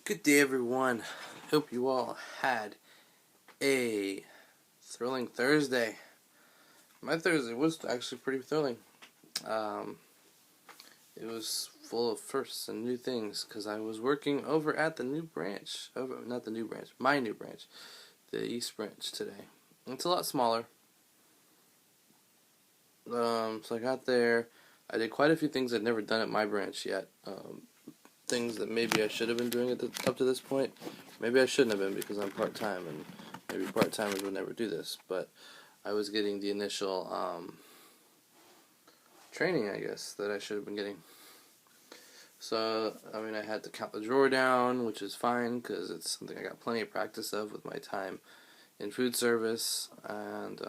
Good day, everyone. Hope you all had a thrilling Thursday. My Thursday was actually pretty thrilling. Um, it was full of firsts and new things because I was working over at the new branch. Not the new branch, my new branch, the East Branch today. It's a lot smaller. So I got there. I did quite a few things I'd never done at my branch yet. Things that maybe I should have been doing up to this point. Maybe I shouldn't have been because I'm part-time, and maybe part-timers would never do this. But I was getting the initial training, I guess, that I should have been getting. So, I had to count the drawer down, which is fine because it's something I got plenty of practice of with my time in food service. And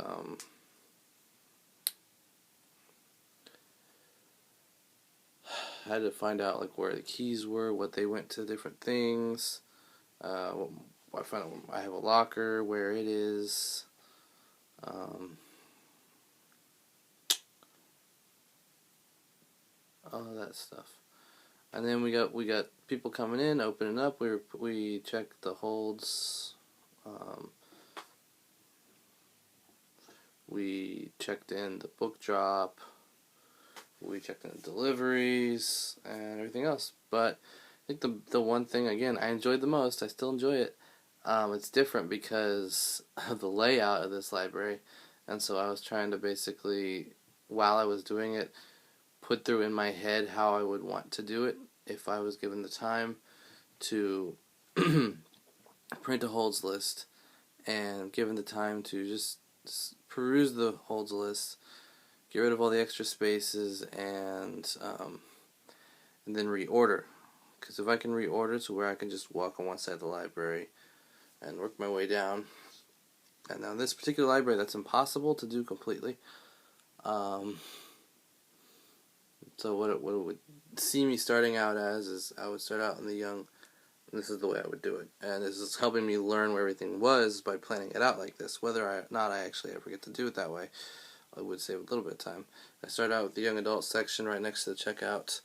I had to find out where the keys were, what they went to different things. I found out I have a locker, where it is. All of that stuff. And then we got people coming in, opening up. We checked the holds. We checked in the book drop. We checked in the deliveries and everything else. But I think the one thing, again, I enjoyed the most, I still enjoy it. It's different because of the layout of this library. And so I was trying to basically, while I was doing it, put through in my head how I would want to do it if I was given the time to print a holds list and given the time to just peruse the holds list, get rid of all the extra spaces, and then reorder. Because if I can reorder to where I can just walk on one side of the library and work my way down, and now this particular library, that's impossible to do completely. So what it would see me starting out as is I would start out in the young, and this is the way I would do it. And this is helping me learn where everything was by planning it out like this. Whether or not I actually ever get to do it that way, I would save a little bit of time. I start out with the young adult section right next to the checkout,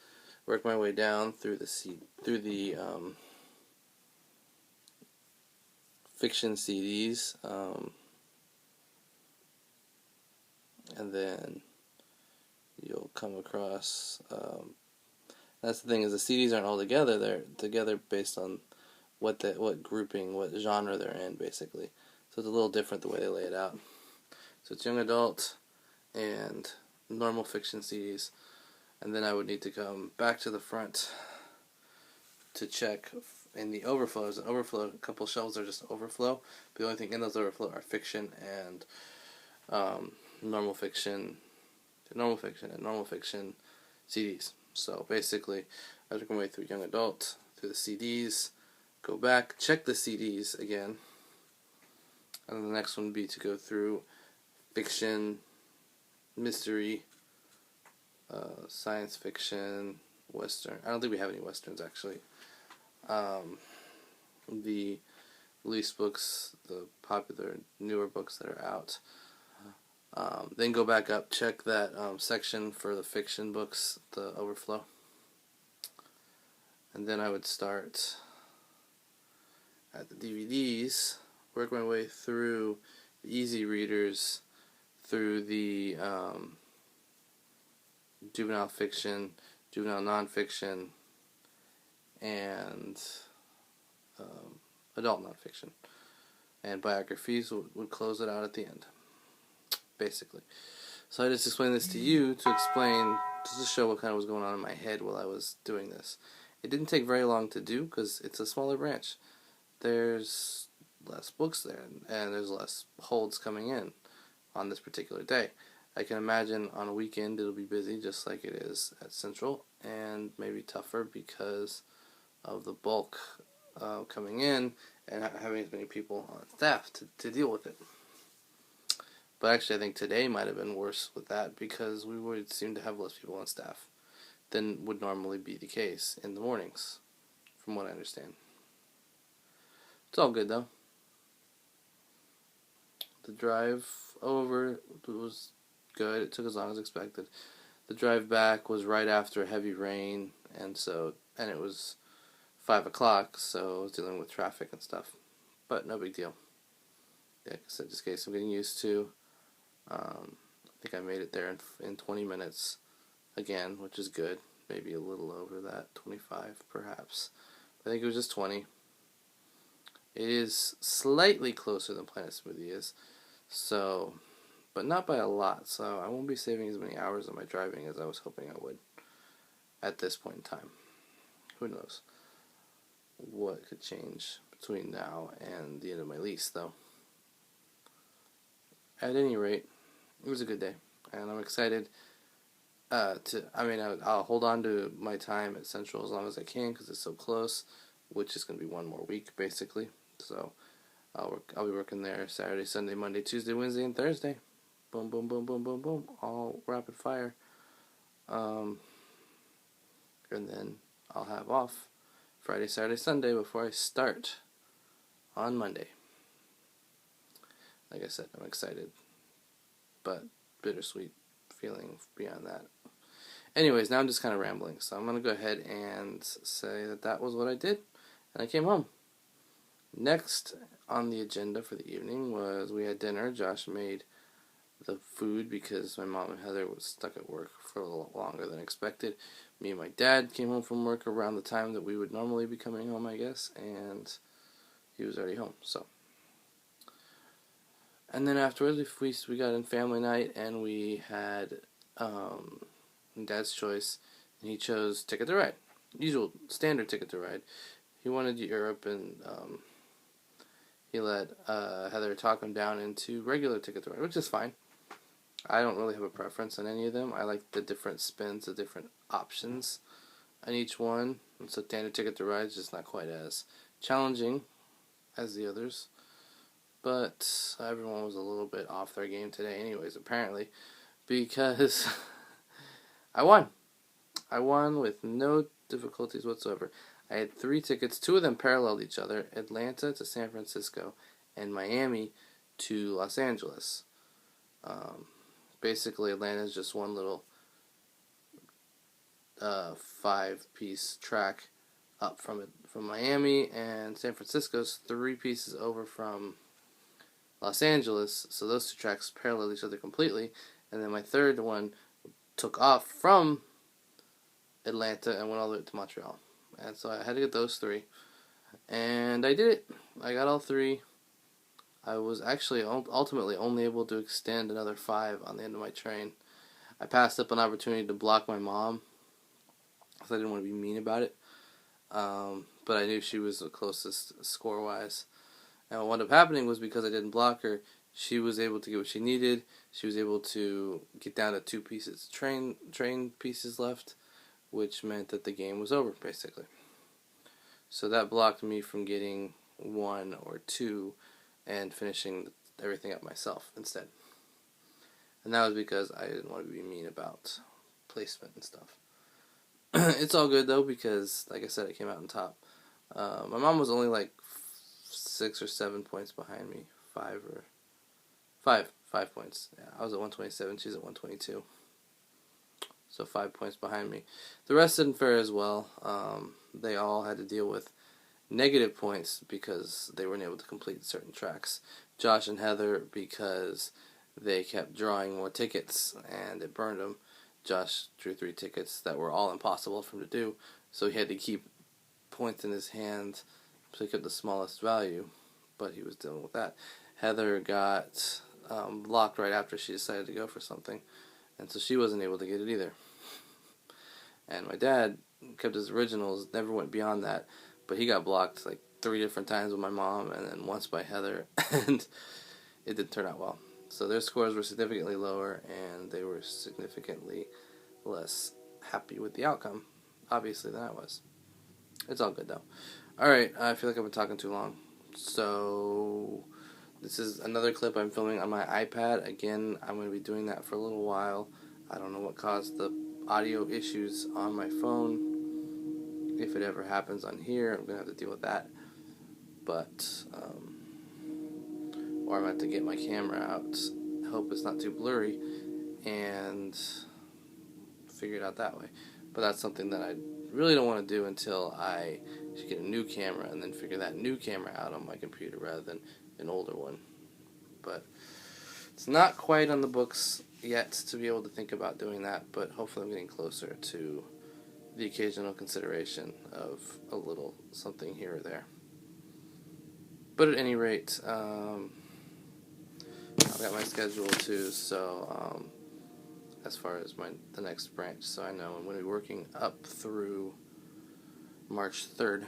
work my way down through the fiction CDs, and then you'll come across, that's the thing, is the CDs aren't all together. They're together based on what grouping, what genre they're in, basically. So it's a little different the way they lay it out. So it's young adult and normal fiction CDs. And then I would need to come back to the front to check in the overflows. A couple shelves are just overflow. The only thing in those overflow are fiction and normal fiction and normal fiction CDs. So basically, I took my way through young adult, through the CDs, go back, check the CDs again, and then the next one would be to go through fiction, mystery, science fiction, western. I don't think we have any westerns, actually. The release books, the popular newer books that are out. Then go back up, check that section for the fiction books, the overflow. And then I would start at the DVDs, work my way through the easy readers, through the juvenile fiction, juvenile nonfiction, and adult nonfiction. And biographies would close it out at the end, basically. So I just explained this to you to explain, just to show what kind of was going on in my head while I was doing this. It didn't take very long to do because it's a smaller branch. There's less books there, and there's less holds coming in on this particular day. I can imagine on a weekend it'll be busy just like it is at Central, and maybe tougher because of the bulk coming in and having as many people on staff to deal with it. But actually I think today might have been worse with that because we would seem to have less people on staff than would normally be the case in the mornings, from what I understand. It's all good though. The drive over was good. It took as long as expected. The drive back was right after a heavy rain, and it was 5 o'clock, so I was dealing with traffic and stuff. But no big deal. Yeah, like I said, just getting some getting used to. I think I made it there in 20 minutes again, which is good. Maybe a little over that, 25 perhaps. I think it was just 20. It is slightly closer than Planet Smoothie is, so, but not by a lot. So I won't be saving as many hours on my driving as I was hoping I would at this point in time. Who knows what could change between now and the end of my lease, though. At any rate, it was a good day, and I'm excited I'll hold on to my time at Central as long as I can because it's so close, which is going to be one more week, basically. So I'll be working there Saturday, Sunday, Monday, Tuesday, Wednesday, and Thursday. Boom, boom, boom, boom, boom, boom. All rapid fire. And then I'll have off Friday, Saturday, Sunday before I start on Monday. Like I said, I'm excited, but bittersweet feeling beyond that. Anyways, now I'm just kind of rambling, so I'm going to go ahead and say that was what I did, and I came home. Next on the agenda for the evening was we had dinner. Josh made the food because my mom and Heather was stuck at work for a little longer than expected. Me and my dad came home from work around the time that we would normally be coming home, I guess, and he was already home, so. And then afterwards, we got in family night, and we had Dad's choice, and he chose Ticket to Ride. Usual, standard Ticket to Ride. He wanted Europe, and he let Heather talk him down into regular Ticket to Ride, which is fine. I don't really have a preference on any of them. I like the different spins, the different options on each one. And so standard Ticket to Ride is just not quite as challenging as the others. But everyone was a little bit off their game today anyways, apparently, because I won. I won with no difficulties whatsoever. I had 3 tickets. 2 of them paralleled each other. Atlanta to San Francisco and Miami to Los Angeles. Basically, Atlanta is just one little 5-piece track up from Miami, and San Francisco's 3 pieces over from Los Angeles. So those 2 tracks parallel each other completely. And then my third one took off from Atlanta and went all the way to Montreal. And so I had to get those 3. And I did it. I got all 3. I was actually ultimately only able to extend another 5 on the end of my train. I passed up an opportunity to block my mom because I didn't want to be mean about it. But I knew she was the closest score-wise. And what wound up happening was because I didn't block her, she was able to get what she needed. She was able to get down to 2 pieces, train pieces left, which meant that the game was over, basically. So that blocked me from getting 1 or 2 and finishing everything up myself instead. And that was because I didn't want to be mean about placement and stuff. It's all good, though, because, like I said, I came out on top. My mom was only like 6 or 7 points behind me. 5 points. Yeah, I was at 127, she's at 122. So 5 points behind me. The rest didn't fare as well. They all had to deal with negative points because they weren't able to complete certain tracks. Josh and Heather because they kept drawing more tickets and it burned them. Josh drew 3 tickets that were all impossible for him to do, so he had to keep points in his hand so he kept the smallest value, but he was dealing with that. Heather got blocked right after she decided to go for something, and so she wasn't able to get it either. And my dad kept his originals, never went beyond that, but he got blocked like 3 different times with my mom and then once by Heather, and it didn't turn out well. So their scores were significantly lower, and they were significantly less happy with the outcome, obviously, than I was. It's all good, though. Alright, I feel like I've been talking too long. So this is another clip I'm filming on my iPad. Again, I'm going to be doing that for a little while. I don't know what caused the audio issues on my phone. If it ever happens on here, I'm going to have to deal with that. But, or I'm going to have to get my camera out, hope it's not too blurry, and figure it out that way. But that's something that I'd really don't want to do until I should get a new camera and then figure that new camera out on my computer rather than an older one. But it's not quite on the books yet to be able to think about doing that, but hopefully I'm getting closer to the occasional consideration of a little something here or there. But at any rate, I've got my schedule too, so as far as the next branch, so I know I'm going to be working up through March 3rd.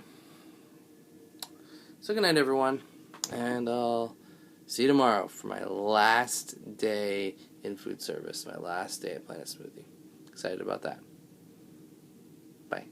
So good night, everyone, and I'll see you tomorrow for my last day in food service, my last day at Planet Smoothie. Excited about that. Bye.